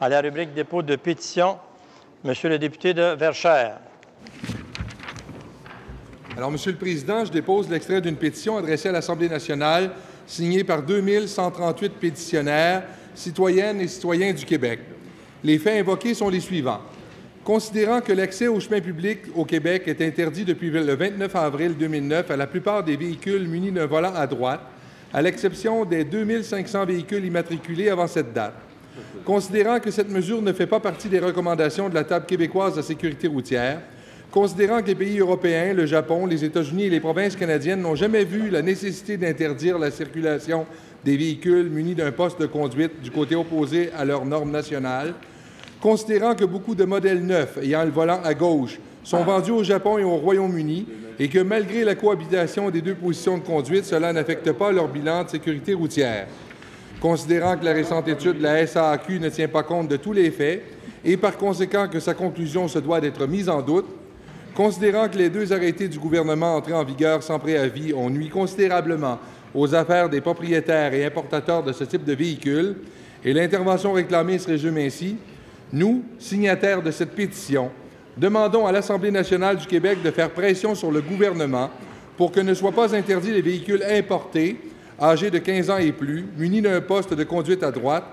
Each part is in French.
À la rubrique dépôt de pétition, Monsieur le député de Verchères. Alors, Monsieur le Président, je dépose l'extrait d'une pétition adressée à l'Assemblée nationale, signée par 2138 pétitionnaires, citoyennes et citoyens du Québec. Les faits invoqués sont les suivants. Considérant que l'accès aux chemins publics au Québec est interdit depuis le 29 avril 2009 à la plupart des véhicules munis d'un volant à droite, à l'exception des 2500 véhicules immatriculés avant cette date. Considérant que cette mesure ne fait pas partie des recommandations de la Table québécoise de la sécurité routière, considérant que les pays européens, le Japon, les États-Unis et les provinces canadiennes n'ont jamais vu la nécessité d'interdire la circulation des véhicules munis d'un poste de conduite du côté opposé à leurs normes nationales, considérant que beaucoup de modèles neufs ayant le volant à gauche sont vendus au Japon et au Royaume-Uni et que malgré la cohabitation des deux positions de conduite, cela n'affecte pas leur bilan de sécurité routière. Considérant que la récente étude de la SAAQ ne tient pas compte de tous les faits et par conséquent que sa conclusion se doit d'être mise en doute, considérant que les deux arrêtés du gouvernement entrés en vigueur sans préavis ont nui considérablement aux affaires des propriétaires et importateurs de ce type de véhicules et l'intervention réclamée se résume ainsi, nous, signataires de cette pétition, demandons à l'Assemblée nationale du Québec de faire pression sur le gouvernement pour que ne soient pas interdits les véhicules importés âgés de 15 ans et plus, munis d'un poste de conduite à droite,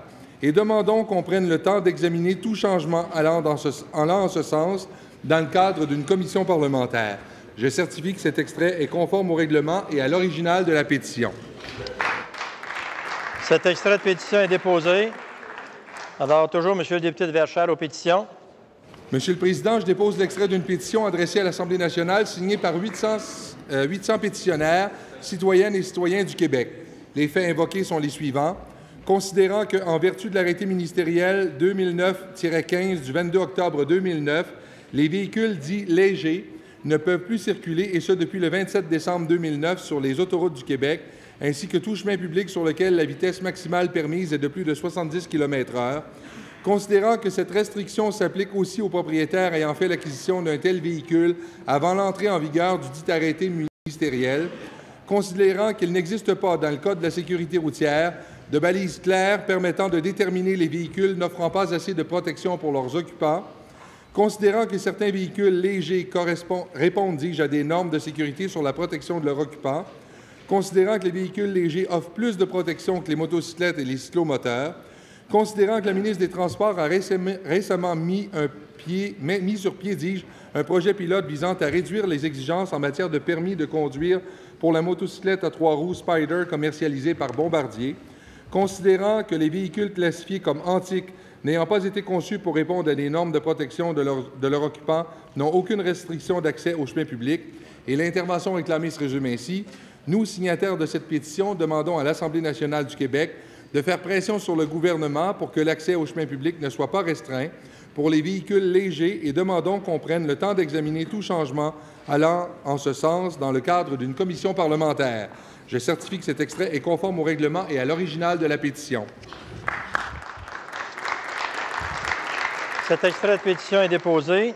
et demandons qu'on prenne le temps d'examiner tout changement allant en ce sens dans le cadre d'une commission parlementaire. Je certifie que cet extrait est conforme au règlement et à l'original de la pétition. Cet extrait de pétition est déposé. Alors, toujours, Monsieur le député de Verchères aux pétitions. Monsieur le Président, je dépose l'extrait d'une pétition adressée à l'Assemblée nationale signée par 800 pétitionnaires, citoyennes et citoyens du Québec. Les faits invoqués sont les suivants. Considérant qu'en vertu de l'arrêté ministériel 2009-15 du 22 octobre 2009, les véhicules dits légers ne peuvent plus circuler, et ce depuis le 27 décembre 2009, sur les autoroutes du Québec, ainsi que tout chemin public sur lequel la vitesse maximale permise est de plus de 70 km/h. Considérant que cette restriction s'applique aussi aux propriétaires ayant fait l'acquisition d'un tel véhicule avant l'entrée en vigueur du dit arrêté ministériel, considérant qu'il n'existe pas dans le Code de la sécurité routière de balises claires permettant de déterminer les véhicules n'offrant pas assez de protection pour leurs occupants, considérant que certains véhicules légers répondent, à des normes de sécurité sur la protection de leurs occupants, considérant que les véhicules légers offrent plus de protection que les motocyclettes et les cyclomoteurs, considérant que la ministre des Transports a récemment mis sur pied, un projet pilote visant à réduire les exigences en matière de permis de conduire pour la motocyclette à 3 roues Spyder commercialisée par Bombardier, considérant que les véhicules classifiés comme antiques n'ayant pas été conçus pour répondre à des normes de protection de leurs occupants n'ont aucune restriction d'accès aux chemins publics, et l'intervention réclamée se résume ainsi. Nous, signataires de cette pétition, demandons à l'Assemblée nationale du Québec de faire pression sur le gouvernement pour que l'accès aux chemins publics ne soit pas restreint pour les véhicules légers et demandons qu'on prenne le temps d'examiner tout changement allant en ce sens dans le cadre d'une commission parlementaire. Je certifie que cet extrait est conforme au règlement et à l'original de la pétition. Cet extrait de pétition est déposé.